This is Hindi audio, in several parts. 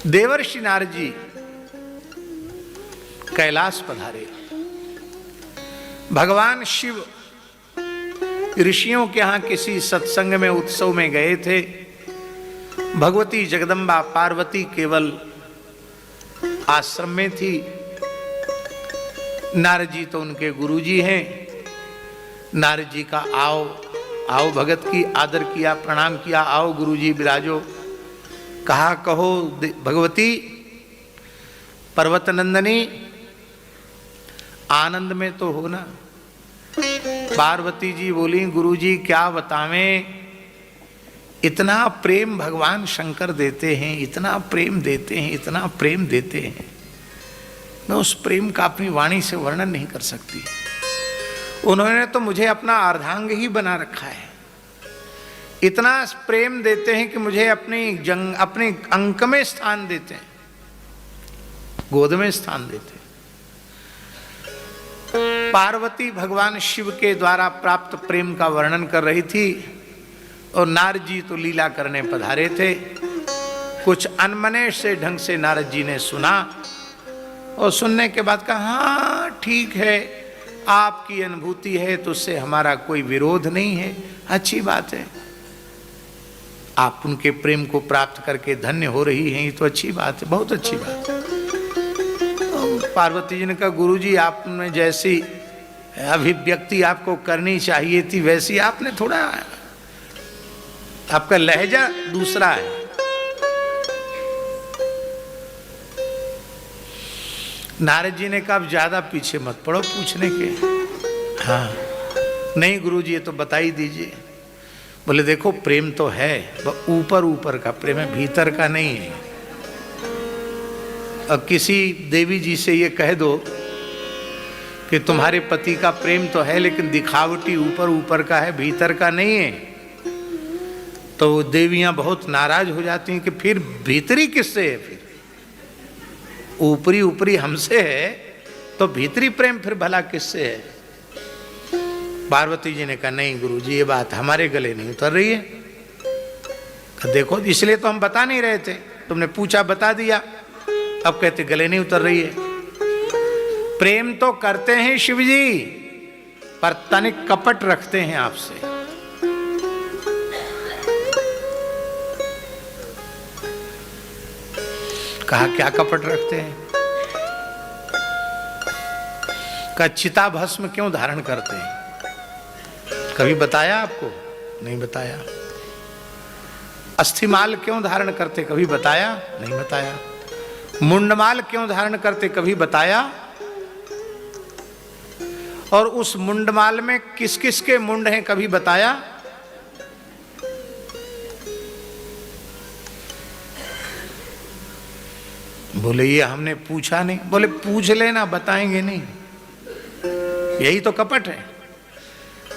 देवर्षि नारद जी कैलाश पधारे। भगवान शिव ऋषियों के यहाँ किसी सत्संग में उत्सव में गए थे। भगवती जगदम्बा पार्वती केवल आश्रम में थी। नारद जी तो उनके गुरुजी हैं। नारद जी का आओ भगत की आदर किया, प्रणाम किया। आओ गुरुजी विराजो। कहा कहो भगवती पर्वत नंदनी, आनंद में तो हो ना। पार्वती जी बोली गुरुजी क्या बतावें, इतना प्रेम भगवान शंकर देते हैं, इतना प्रेम देते हैं, इतना प्रेम देते हैं, मैं उस प्रेम का अपनी वाणी से वर्णन नहीं कर सकती। उन्होंने तो मुझे अपना अर्धांग ही बना रखा है। इतना प्रेम देते हैं कि मुझे अपने अंक में स्थान देते हैं, गोद में स्थान देते हैं। पार्वती भगवान शिव के द्वारा प्राप्त प्रेम का वर्णन कर रही थी और नारद जी तो लीला करने पधारे थे। कुछ अनमने से ढंग से नारद जी ने सुना और सुनने के बाद कहा हाँ ठीक है, आपकी अनुभूति है तो उससे हमारा कोई विरोध नहीं है, अच्छी बात है। आप उनके प्रेम को प्राप्त करके धन्य हो रही हैं, ये तो अच्छी बात है, बहुत अच्छी बात है। पार्वती जी ने कहा गुरुजी आपने जैसी अभिव्यक्ति आपको करनी चाहिए थी वैसी आपने थोड़ा, आपका लहजा दूसरा है। नारद जी ने कहा अब ज्यादा पीछे मत पड़ो पूछने के। हाँ नहीं गुरुजी ये तो बता ही दीजिए। बोले देखो प्रेम तो है, वह ऊपर ऊपर का प्रेम है, भीतर का नहीं है। अब किसी देवी जी से ये कह दो कि तुम्हारे पति का प्रेम तो है लेकिन दिखावटी ऊपर ऊपर का है, भीतर का नहीं है, तो देवियां बहुत नाराज हो जाती हैं कि फिर भीतरी किससे है, फिर ऊपरी ऊपरी हमसे है तो भीतरी प्रेम फिर भला किससे है। पार्वती जी ने कहा नहीं गुरुजी ये बात हमारे गले नहीं उतर रही है। देखो इसलिए तो हम बता नहीं रहे थे, तुमने पूछा बता दिया, अब कहते गले नहीं उतर रही है। प्रेम तो करते हैं शिव जी पर तनिक कपट रखते हैं आपसे। कहा क्या कपट रखते हैं? का चिता भस्म क्यों धारण करते हैं? कभी बताया आपको? नहीं बताया। अस्थिमाल क्यों धारण करते? कभी बताया? नहीं बताया। मुंडमाल क्यों धारण करते? कभी बताया? और उस मुंडमाल में किस किस के मुंड हैं कभी बताया? बोले ये हमने पूछा नहीं। बोले पूछ लेना, बताएंगे नहीं, यही तो कपट है।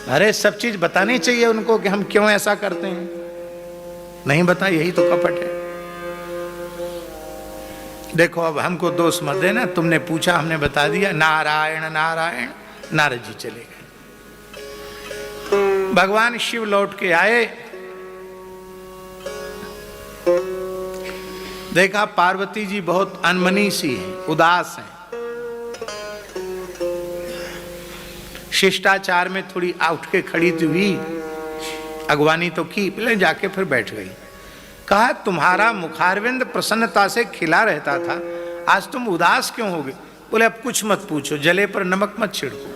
अरे सब चीज बतानी चाहिए उनको कि हम क्यों ऐसा करते हैं, नहीं बता, यही तो कपट है। देखो अब हमको दोष मत देना, तुमने पूछा हमने बता दिया, नारायण नारायण। नारद जी चले गए। भगवान शिव लौट के आए, देखा पार्वती जी बहुत अनमनी सी है, उदास हैं। शिष्टाचार में थोड़ी उठ के खड़ी हुई, अगवानी तो की, पहले जाके फिर बैठ गई। कहा तुम्हारा मुखारविंद प्रसन्नता से खिला रहता था, आज तुम उदास क्यों हो गए? बोले अब कुछ मत पूछो, जले पर नमक मत छिड़को।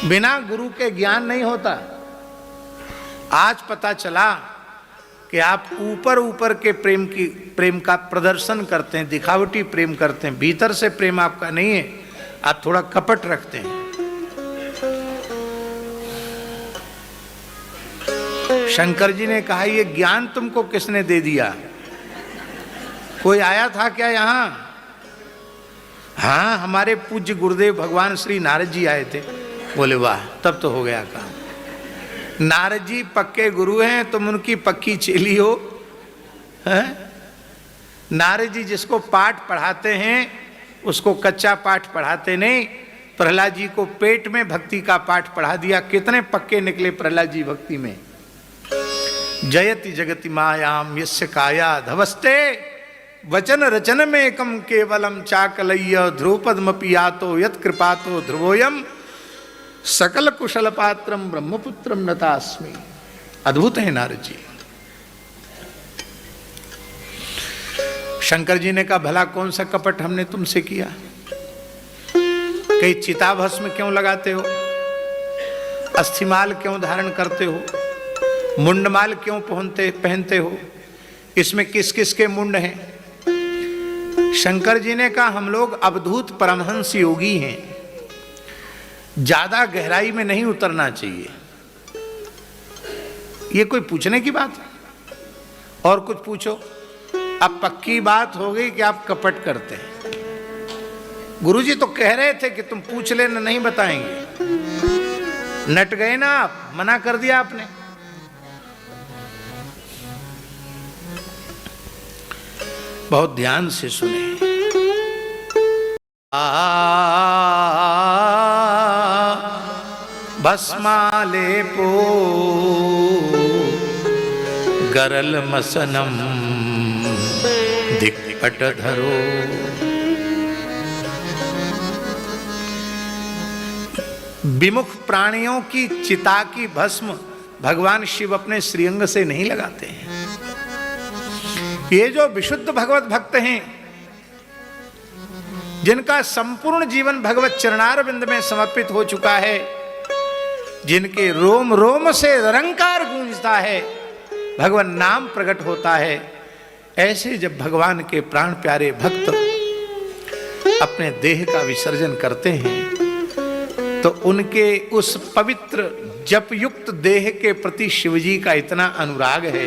बिना गुरु के ज्ञान नहीं होता। आज पता चला कि आप ऊपर ऊपर के प्रेम का प्रदर्शन करते हैं, दिखावटी प्रेम करते हैं, भीतर से प्रेम आपका नहीं है, आप थोड़ा कपट रखते हैं। शंकर जी ने कहा ये ज्ञान तुमको किसने दे दिया? कोई आया था क्या यहां? हाँ हमारे पूज्य गुरुदेव भगवान श्री नारद जी आए थे। बोले वाह, तब तो हो गया काम। नारद जी पक्के गुरु हैं, तुम उनकी पक्की चेली हो। नारद जी जिसको पाठ पढ़ाते हैं उसको कच्चा पाठ पढ़ाते नहीं। प्रहलाद जी को पेट में भक्ति का पाठ पढ़ा दिया, कितने पक्के निकले प्रहलाद जी भक्ति में। जयति जगति मायाम यस्य काया धवस्ते वचन रचन में एकम केवलम चाकलय्य ध्रुवपदमपि यातो यत् कृपातो ध्रुवोयम सकल कुशल पात्रम ब्रह्मपुत्रम नतास्मि। अद्भुत है नारद जी। शंकर जी ने कहा भला कौन सा कपट हमने तुमसे किया? कई चिता भस्म क्यों लगाते हो? अस्थिमाल क्यों धारण करते हो? मुंडमाल क्यों पहनते हो? इसमें किस किस के मुंड हैं? शंकर जी ने कहा हम लोग अवधूत परमहंस योगी हैं, ज्यादा गहराई में नहीं उतरना चाहिए। ये कोई पूछने की बात है? और कुछ पूछो। अब पक्की बात हो गई कि आप कपट करते हैं। गुरुजी तो कह रहे थे कि तुम पूछ लेना, नहीं बताएंगे। नट गए ना आप, मना कर दिया आपने। बहुत ध्यान से सुने। भस्मालेपो गरल मसनम दिक्पट धरो। विमुख प्राणियों की चिता की भस्म भगवान शिव अपने श्रीअंग से नहीं लगाते हैं। ये जो विशुद्ध भगवत भक्त हैं, जिनका संपूर्ण जीवन भगवत चरणारविंद में समर्पित हो चुका है, जिनके रोम रोम से निरंकार गूंजता है, भगवान नाम प्रकट होता है, ऐसे जब भगवान के प्राण प्यारे भक्त अपने देह का विसर्जन करते हैं तो उनके उस पवित्र जप युक्त देह के प्रति शिवजी का इतना अनुराग है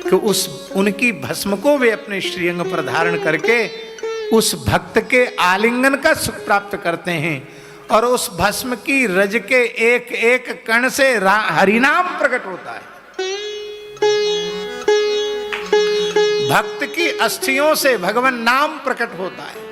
कि उनकी भस्म को वे अपने श्रीअंग पर धारण करके उस भक्त के आलिंगन का सुख प्राप्त करते हैं और उस भस्म की रज के एक एक कण से हरिनाम प्रकट होता है। भक्त की अस्थियों से भगवान नाम प्रकट होता है।